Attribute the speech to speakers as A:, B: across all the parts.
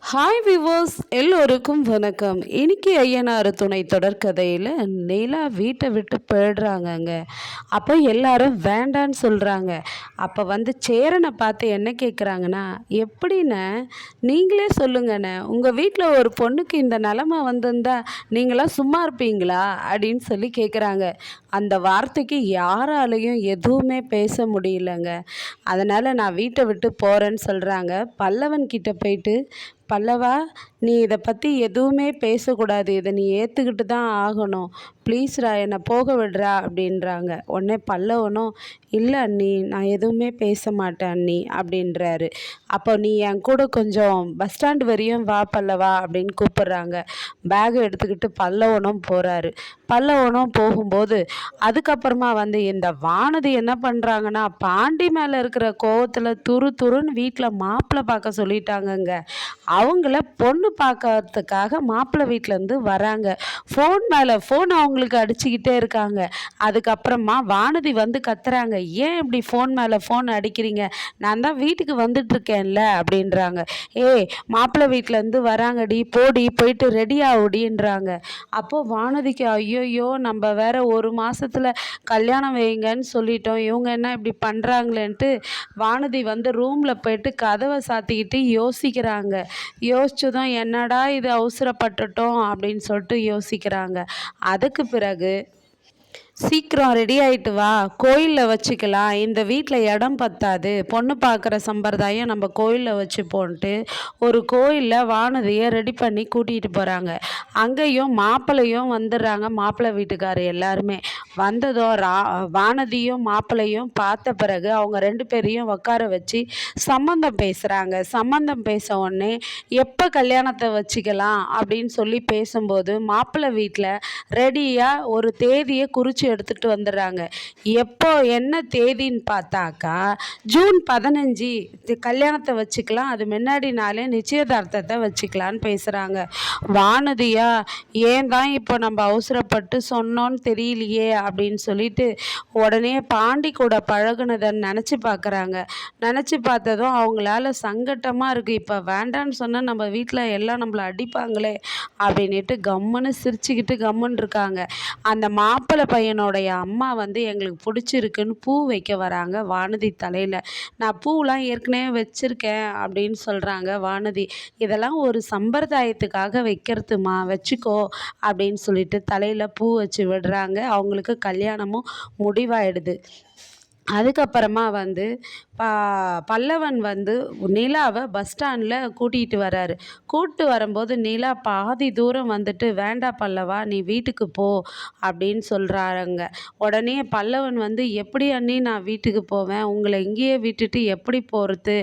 A: Hi viewers எல்லோருக்கும் வணக்கம். இன்னைக்கு ஐயனார் துணை தொடர்கதையில் நிலா வீட்டை விட்டு போயிடுறாங்கங்க. அப்போ எல்லாரும் வேண்டான்னு சொல்கிறாங்க. அப்போ சேரனை பார்த்து என்ன கேட்குறாங்கன்னா, எப்படின்னு நீங்களே சொல்லுங்கண்ணே, உங்கள் வீட்டில் ஒரு பொண்ணுக்கு இந்த நிலமை வந்திருந்தா நீங்களாம் சும்மா இருப்பீங்களா அப்படின்னு சொல்லி கேட்குறாங்க. அந்த வார்த்தைக்கு யாராலையும் எதுவுமே பேச முடியலங்க. அதனால் நான் வீட்டை விட்டு போகிறேன்னு சொல்கிறாங்க. பல்லவன் கிட்ட போயிட்டு, பல்லவா, நீ இதை பற்றி எதுவுமே பேசக்கூடாது, இதை நீ ஏற்றுக்கிட்டு தான் ஆகணும், ப்ளீஸ்ரா என்னை போக விடுறா அப்படின்றாங்க. உடனே பல்லவனும், இல்லை அண்ணி, நான் எதுவுமே பேச மாட்டேன் அண்ணி அப்படின்றாரு. அப்போ நீ என் கூட கொஞ்சம் பஸ் ஸ்டாண்டு வரையும் வா பல்லவா அப்படின்னு கூப்பிட்றாங்க. பேகை எடுத்துக்கிட்டு பல்லவனும் போகிறாரு. பல்லவனும் போகும்போது அதுக்கப்புறமா இந்த வானதி என்ன பண்ணுறாங்கன்னா, பாண்டி மேலே இருக்கிற கோவத்தில் துரு துருன்னு வீட்டில் மாப்பிள்ளை பார்க்க சொல்லிட்டாங்கங்க. அவங்கள பொண்ணு பார்க்கறதுக்காக மாப்பிள்ளை வீட்டிலேருந்து வராங்க. ஃபோன் மேலே ஃபோன் அவங்களுக்கு அடிச்சுக்கிட்டே இருக்காங்க. அதுக்கப்புறமா வானதி கத்துறாங்க, ஏன் இப்படி ஃபோன் மேலே ஃபோன் அடிக்கிறீங்க, நான் தான் வீட்டுக்கு வந்துட்டுருக்கேன்ல அப்படின்றாங்க. ஏய், மாப்பிள்ளை வீட்டிலேருந்து வராங்கடி, போடி போயிட்டு ரெடி ஆகுடின்றாங்க. அப்போது வானதிக்கு ஐயோயோ, நம்ம வேற ஒரு மாதத்தில் கல்யாணம் வைங்கன்னு சொல்லிட்டோம், இவங்க என்ன இப்படி பண்ணுறாங்களேன்ட்டு வானதி ரூமில் போயிட்டு கதவை சாத்திக்கிட்டு யோசிக்கிறாங்க. யோசிச்சதும் என்னடா இது அவசரப்பட்டுட்டோம் அப்படின்னு சொல்லிட்டு யோசிக்கிறாங்க. அதுக்கு பிறகு சீக்கிரம் ரெடி ஆகிட்டு வா, கோயிலில் வச்சுக்கலாம், இந்த வீட்டில் இடம் பத்தாது, பொண்ணு பார்க்குற சம்பிரதாயம் நம்ம கோயிலில் வச்சுப்போன்ட்டு ஒரு கோயிலில் வானதியை ரெடி பண்ணி கூட்டிகிட்டு போகிறாங்க. அங்கேயும் மாப்பிள்ளையும் வந்துடுறாங்க. மாப்பிள்ளை வீட்டுக்காரர் எல்லாருமே வந்ததும் வானதியும் மாப்பிள்ளையும் பார்த்த பிறகு அவங்க ரெண்டு பேரையும் உட்கார வச்சு சம்மந்தம் பேசுகிறாங்க. சம்மந்தம் பேச உடனே எப்போ கல்யாணத்தை வச்சுக்கலாம் அப்படின்னு சொல்லி பேசும்போது மாப்பிள்ளை வீட்டில் ரெடியாக ஒரு தேதியை குறித்து எடுத்துகிட்டு வந்துடுறாங்க. எப்போ என்ன தேதின்னு பார்த்தாக்கா ஜூன் 15 கல்யாணத்தை வச்சுக்கலாம், அது முன்னாடி நாளே நிச்சயதார்த்தத்தை வச்சுக்கலான்னு பேசுகிறாங்க. வானதியா, ஏன் தான் இப்போ நம்ம அவசரப்பட்டு சொன்னோன்னு தெரியலையே அப்படின்னு சொல்லிட்டு உடனே பாண்டி கூட பழகுனதை நினச்சி பார்க்குறாங்க. நினச்சி பார்த்ததும் அவங்களால சங்கட்டமாக இருக்குது. இப்போ வேண்டான்னு சொன்னால் நம்ம வீட்டில் எல்லாம் நம்மளை அடிப்பாங்களே அப்படின்ட்டு கம்முன்னு சிரிச்சுக்கிட்டு கம்முன்னு இருக்காங்க. அந்த மாப்பிள்ளை பையனுடைய அம்மா எங்களுக்கு பிடிச்சிருக்குன்னு பூ வைக்க வராங்க வானதி தலையில். நான் பூலாம் ஏற்கனவே வச்சுருக்கேன் அப்படின்னு சொல்கிறாங்க வானதி. இதெல்லாம் ஒரு சம்பிரதாயத்துக்காக வைக்கிறதுமா, வச்சுக்கோ அப்படின்னு சொல்லிட்டு தலையில் பூ வச்சு விடுறாங்க. அவங்களுக்கு கல்யாணமும் முடிவாயிடுது. அதுக்கப்புறமா பல்லவன் நிலாவை பஸ் ஸ்டாண்டில் கூட்டிகிட்டு வராரு. கூப்பிட்டு வரும்போது நிலா பாதி தூரம் வேண்டா பல்லவா, நீ வீட்டுக்கு போ அப்படின்னு சொல்கிறாங்க. உடனே பல்லவன் எப்படி அண்ணி நான் வீட்டுக்கு போவேன், உங்களை இங்கேயே விட்டுட்டு எப்படி போகிறது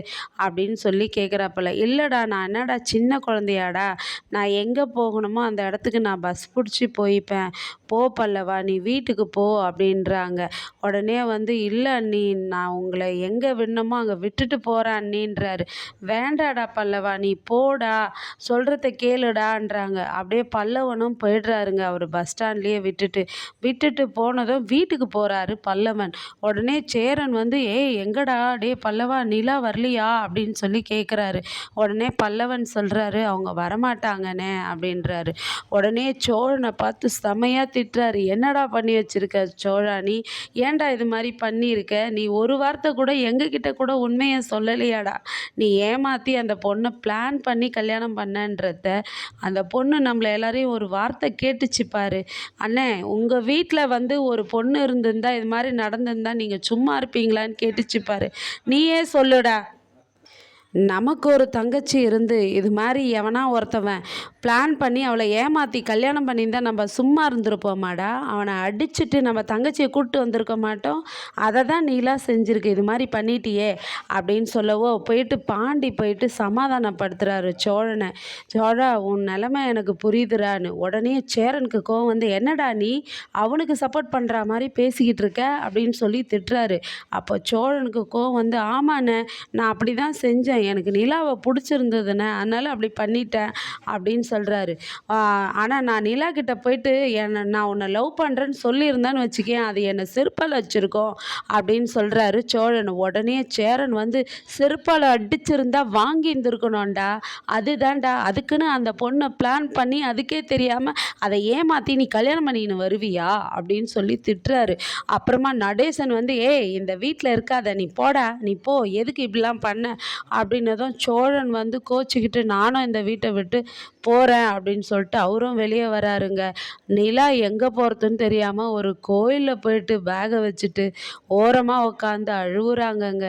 A: அப்படின்னு சொல்லி கேட்குறாப்பல. இல்லைடா, நான் என்னடா சின்ன குழந்தையாடா, நான் எங்கே போகணுமோ அந்த இடத்துக்கு நான் பஸ் பிடிச்சி போய்ப்பேன், போ பல்லவா நீ வீட்டுக்கு போ அப்படின்றாங்க. உடனே இல்லை அண்ணி, நான் உங்களை எங்கே விடணுமோ அங்கே விட்டுட்டு போகிறேன் அண்ணின்றாரு. வேண்டாடா பல்லவா, நீ போடா, சொல்கிறத கேளுடான்றாங்க. அப்படியே பல்லவனும் போயிடுறாருங்க. அவர் பஸ் ஸ்டாண்ட்லேயே விட்டுட்டு போனதும் வீட்டுக்கு போகிறாரு பல்லவன். உடனே சேரன் ஏய் எங்கடா, டே பல்லவா, நிலா வரலையா அப்படின்னு சொல்லி கேட்குறாரு. உடனே பல்லவன் சொல்கிறாரு, அவங்க வரமாட்டாங்கண்ணே அப்படின்றாரு. உடனே சோழனை பார்த்து செமையாக திட்டுறாரு. என்னடா பண்ணி வச்சிருக்க சோழா, நீ ஏன்டா இது மாதிரி பண்ணியிருக்க, நீ ஒரு வார்த்தை கூட எங்ககிட்ட கூட உண்மையை சொல்லலையாடா, நீ ஏமாற்றி அந்த பொண்ணை பிளான் பண்ணி கல்யாணம் பண்ணன்றத அந்த பொண்ணு நம்மளை எல்லாரையும் ஒரு வார்த்தை கேட்டுச்சு பாரு. அண்ணே, உங்கள் வீட்டில் ஒரு பொண்ணு இருந்திருந்தா இது மாதிரி நடந்திருந்தா நீங்கள் சும்மா இருப்பீங்களான்னு கேட்டுச்சு பாரு, நீயே சொல்லுடா. நமக்கு ஒரு தங்கச்சி இருந்து இது மாதிரி எவனா ஒருத்தவன் பிளான் பண்ணி அவளை ஏமாற்றி கல்யாணம் பண்ணியிருந்தால் நம்ம சும்மா இருந்திருப்போமாடா, அவனை அடிச்சுட்டு நம்ம தங்கச்சியை கூப்பிட்டு வந்திருக்க மாட்டோம். அதை தான் நீலாம் செஞ்சுருக்கு, இது மாதிரி பண்ணிட்டியே அப்படின்னு சொல்லவோ பாண்டி போயிட்டு சமாதானப்படுத்துகிறாரு சோழனை. சோழா, உன் நிலமை எனக்கு புரியுதுறான்னு. உடனே சேரனுக்கு கோவம் என்னடா நீ அவனுக்கு சப்போர்ட் பண்ணுற மாதிரி பேசிக்கிட்டு இருக்க அப்படின்னு சொல்லி திட்டுறாரு. அப்போ சோழனுக்கு கோவம் ஆமாண்ணே, நான் அப்படி தான் செஞ்சேன், எனக்கு நிலாவை பிடிச்சிருந்ததுண்ணே, அதனால அப்படி பண்ணிட்டேன் அப்படின்னு சொல்கிறாரு. ஆனால் நான் நிலா கிட்ட போயிட்டு நான் உன்னை லவ் பண்ணுறேன்னு சொல்லியிருந்தேன்னு வச்சுக்கேன், அது என்னை செருப்பால் வச்சுருக்கோம் அப்படின்னு சொல்கிறாரு சோழன். உடனே சேரன் வந்து, செருப்பால் அடிச்சிருந்தா வாங்கி இருந்திருக்கணும்டா, அதுதான்டா, அதுக்குன்னு அந்த பொண்ணை பிளான் பண்ணி அதுக்கே தெரியாமல் அதை ஏமாற்றி நீ கல்யாணம் பண்ணின்னு வருவியா அப்படின்னு சொல்லி திட்டுறாரு. அப்புறமா நடேசன் வந்து, ஏய் இந்த வீட்டில் இருக்காத, நீ போடா, நீ போ, எதுக்கு இப்படிலாம் பண்ண அப்படின்னதும் சோழன் வந்து கோச்சிக்கிட்டு, நானும் இந்த வீட்டை விட்டு போகிறேன் அப்படின்னு சொல்லிட்டு அவரும் வெளியே வராருங்க. நிலா எங்கே போகிறதுன்னு தெரியாமல் ஒரு கோயிலில் போயிட்டு பேகை வச்சுட்டு ஓரமாக உட்காந்து அழுகுறாங்கங்க.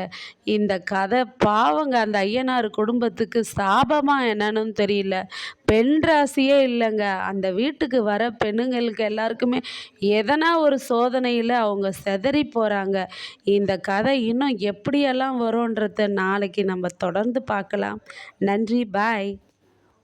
A: இந்த கதை பாவங்க அந்த ஐயனார் குடும்பத்துக்கு சாபமா என்னன்னு தெரியல. பெண் ராசியே இல்லைங்க. அந்த வீட்டுக்கு வர பெண்ணுங்களுக்கு எல்லாருக்குமே எதனா ஒரு சோதனையில் அவங்க சிதறி போகிறாங்க. இந்த கதை இன்னும் எப்படியெல்லாம் வரும்ன்றத நாளைக்கு நம்ம தொடர்ந்து பார்க்கலாம். நன்றி, பாய்.